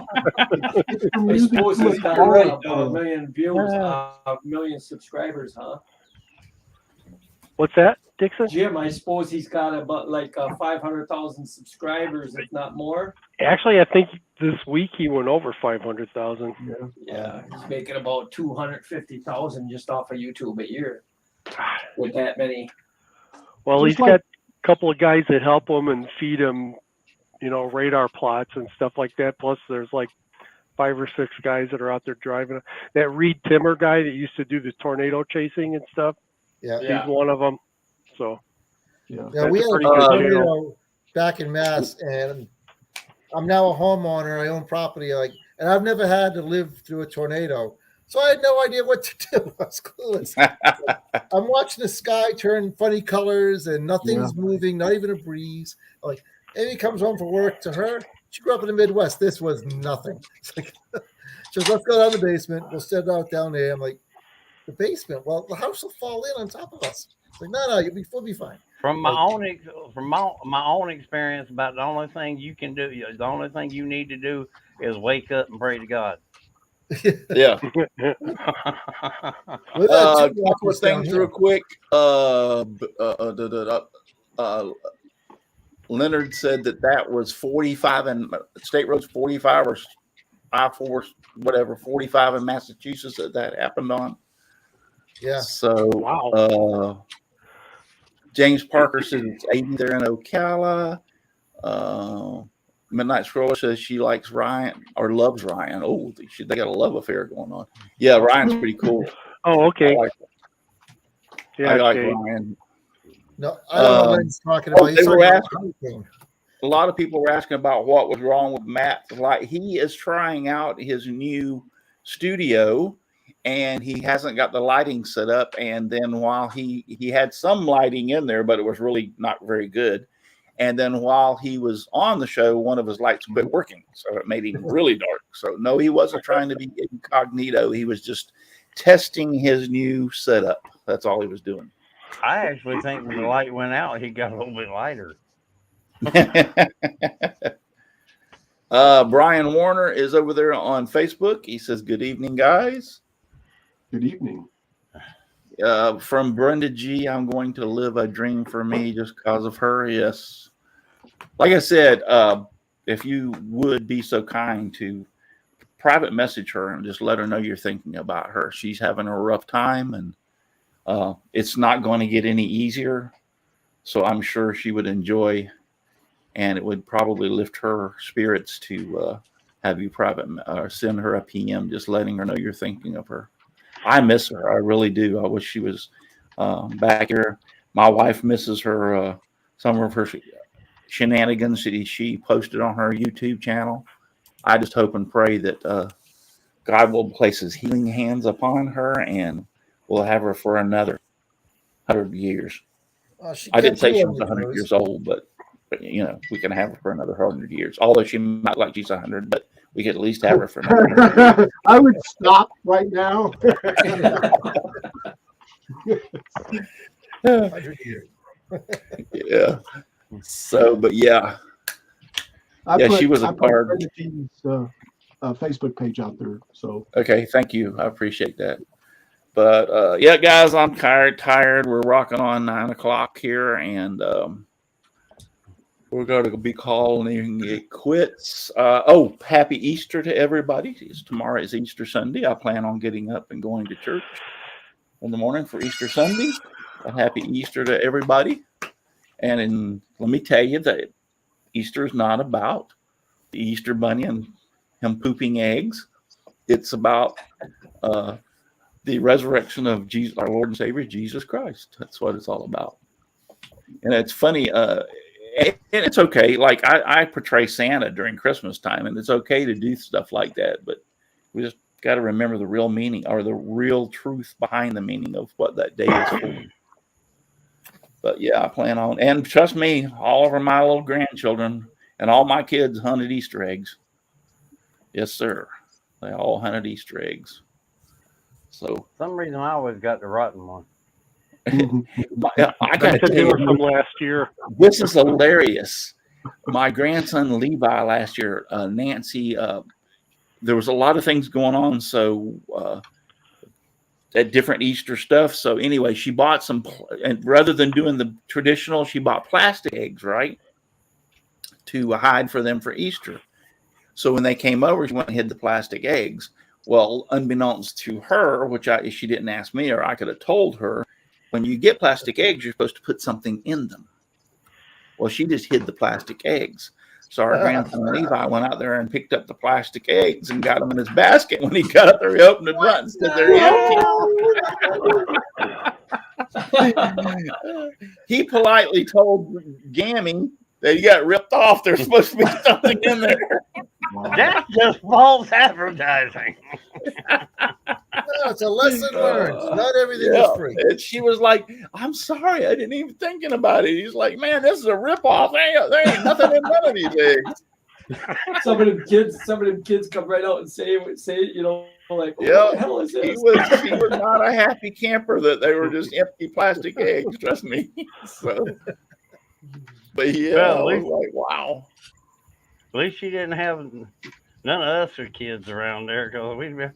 I suppose it's got a million views, a million subscribers, huh? What's that, Dixon? Jim, I suppose he's got about like 500,000 subscribers, if not more. Actually, I think this week he went over 500,000. Yeah, he's making about 250,000 just off of YouTube a year with that many. Well, Just he's got a couple of guys that help him and feed him, radar plots and stuff like that. Plus, there's like 5 or 6 guys that are out there driving. That Reed Timmer guy that used to do the tornado chasing and stuff. Yeah. He's one of them. So Yeah. Yeah, we had a pretty good tornado back in Mass, and I'm now a homeowner. I own property, and I've never had to live through a tornado, so I had no idea what to do. I was clueless. I'm watching the sky turn funny colors, and nothing's moving, not even a breeze. Like, Amy comes home from work. To her, she grew up in the Midwest. This was nothing. It's like, she goes, "Let's go down the basement. We'll set out down there." I'm like, "The basement? Well, the house will fall in on top of us." It's like, no, we'll be fine. From my own experience, about the only thing you can do, the only thing you need to do is wake up and pray to God. Yeah. We've had two Couple of walkers down things here. real quick. Leonard said that was 45 and State Roads 45 or I-4, whatever, 45 in Massachusetts that happened on. Yeah. So, wow. James Parker says it's 80 there in Ocala. Midnight Scroller says she likes Ryan or loves Ryan. Oh, they got a love affair going on. Yeah, Ryan's pretty cool. Oh, okay. I like Ryan. No, I don't know what he's talking about. He's They were talking about asking, hurricane. a lot of people were asking about what was wrong with Matt. Like, he is trying out his new studio, and he hasn't got the lighting set up. And then while he had some lighting in there, but it was really not very good. And then while he was on the show, one of his lights quit working, so it made him really dark. So no, he wasn't trying to be incognito. He was just testing his new setup. That's all he was doing. I actually think when the light went out, he got a little bit lighter. Brian Warner is over there on Facebook. He says, "Good evening, guys." Good evening. From Brenda G, I'm going to live a dream for me just because of her. Yes. Like I said, if you would be so kind to private message her and just let her know you're thinking about her. She's having a rough time, and it's not going to get any easier. So I'm sure she would enjoy, and it would probably lift her spirits to have you private or send her a PM, just letting her know you're thinking of her. I miss her. I really do. I wish she was back here. My wife misses her, some of her shenanigans that she posted on her YouTube channel. I just hope and pray that God will place his healing hands upon her, and we'll have her for another 100 years. I didn't say she was 100 years old, but we can have her for another 100 years. Although she might like she's 100, but we could at least have her for another 100 years. I would stop right now. 100 years. Yeah. So, but yeah. She was a card. Brenda G's Facebook page out there. So Okay, thank you. I appreciate that. But yeah, guys, I'm tired. We're rocking on 9 o'clock here, and we're going to be calling it quits. Happy Easter to everybody. Tomorrow is Easter Sunday. I plan on getting up and going to church in the morning for Easter Sunday. A happy Easter to everybody. And let me tell you that Easter is not about the Easter bunny and him pooping eggs. It's about the resurrection of Jesus, our Lord and Savior, Jesus Christ. That's what it's all about. And it's funny. And it's okay. Like I portray Santa during Christmas time, and it's okay to do stuff like that. But We just got to remember the real meaning or the real truth behind the meaning of what that day is for. But yeah, I plan on, and trust me, all over my little grandchildren and all my kids hunted Easter eggs. Yes, sir. They all hunted Easter eggs. So For some reason, I always got the rotten one. I got to To tell do it you, from last year. this is hilarious. My grandson Levi last year, Nancy, there was a lot of things going on. So at different Easter stuff. So anyway, she bought some, and rather than doing the traditional, she bought plastic eggs, right, to hide for them for Easter. So when they came over, she went and hid the plastic eggs. Well, unbeknownst to her, which she didn't ask me, or I could have told her, when you get plastic eggs, you're supposed to put something in them. Well, she just hid the plastic eggs. So our grandson Levi went out there and picked up the plastic eggs and got them in his basket. When he got up there, he opened it and said they're empty. He politely told Gammy that he got ripped off. There's supposed to be something in there. That's just false advertising. No, it's a lesson learned. Not everything is free. And she was like, I'm sorry, I didn't even thinking about it. He's like, man, this is a ripoff. There ain't nothing in none of these eggs. Some of them kids come right out and say, you know, like, what the hell is this? He was not a happy camper that they were just empty plastic eggs, trust me. So, but yeah, Well, I was like, wow. At least she didn't have none of us are kids around there because we'd be,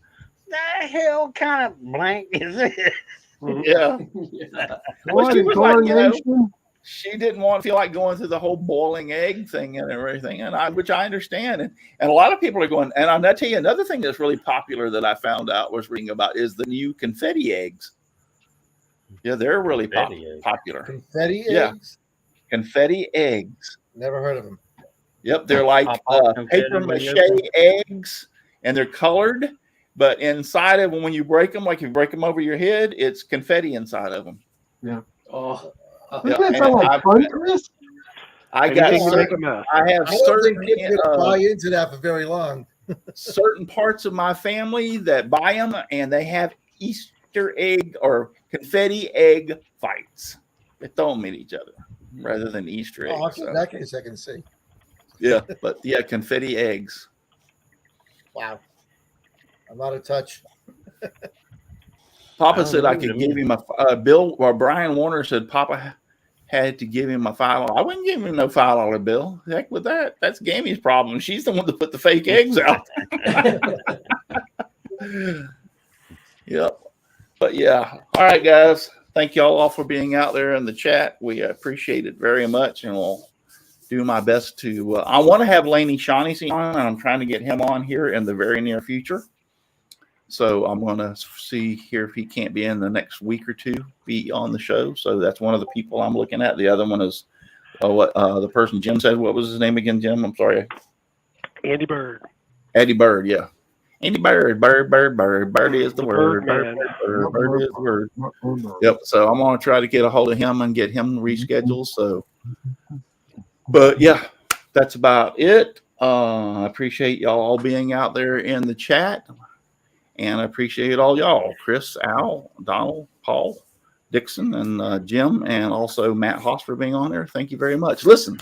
the hell kind of blank is this? Yeah. Well, she was like, you know, she didn't want to feel like going through the whole boiling egg thing and everything, and which I understand. And a lot of people are going, and I'll tell you another thing that's really popular that I found out was reading about is the new confetti eggs. Yeah, they're really popular. Confetti eggs? Confetti eggs. Never heard of them. Yep, they're like paper mache eggs, and they're colored. But inside of them, when you break them, like you break them over your head, it's confetti inside of them. Yeah. Oh. Doesn't that sound like fun, Chris? I have certain people buy into that for very long. Certain parts of my family that buy them, and they have Easter egg or confetti egg fights. They throw them at each other rather than Easter eggs. Oh, okay. In that case, I can see. Yeah, but yeah, confetti eggs. Wow. I'm out of touch. Papa said I could give him a bill, or Brian Warner said Papa had to give him a $5. I wouldn't give him no $5 bill. Heck with that. That's Gammy's problem. She's the one that put the fake eggs out. Yep. But yeah. All right, guys. Thank y'all all for being out there in the chat. We appreciate it very much, and we'll do my best to. I want to have Laney Shaughnessy on, and I'm trying to get him on here in the very near future. So I'm going to see here if he can't be in the next week or two, be on the show. So that's one of the people I'm looking at. The other one is the person Jim said. What was his name again, Jim? I'm sorry. Andy Bird. Eddie Bird, yeah. Andy Bird, Bird is the word. Bird is the word. Yep. So I'm going to try to get a hold of him and get him rescheduled. So, but yeah, that's about it. I appreciate y'all all being out there in the chat. And I appreciate all y'all, Chris, Al, Donald, Paul, Dixon, and Jim, and also Matt Haas for being on there. Thank you very much. Listen,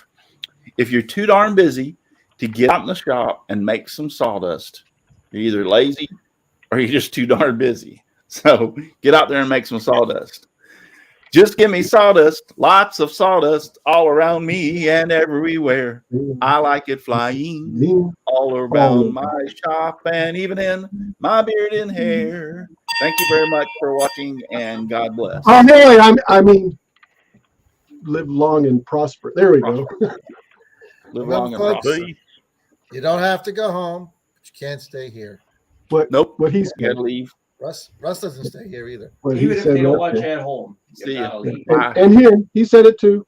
if you're too darn busy to get out in the shop and make some sawdust, you're either lazy or you're just too darn busy. So get out there and make some sawdust. Just give me sawdust, lots of sawdust all around me and everywhere. I like it flying all around my shop and even in my beard and hair. Thank you very much for watching, and God bless. Oh, hey, I mean, live long and prosper. There we go. Live long and prosper. You don't have to go home, but you can't stay here. Nope. What he's got to leave. Russ doesn't stay here either. What Even he if said they don't right watch there. at home. See ya. And he said it too.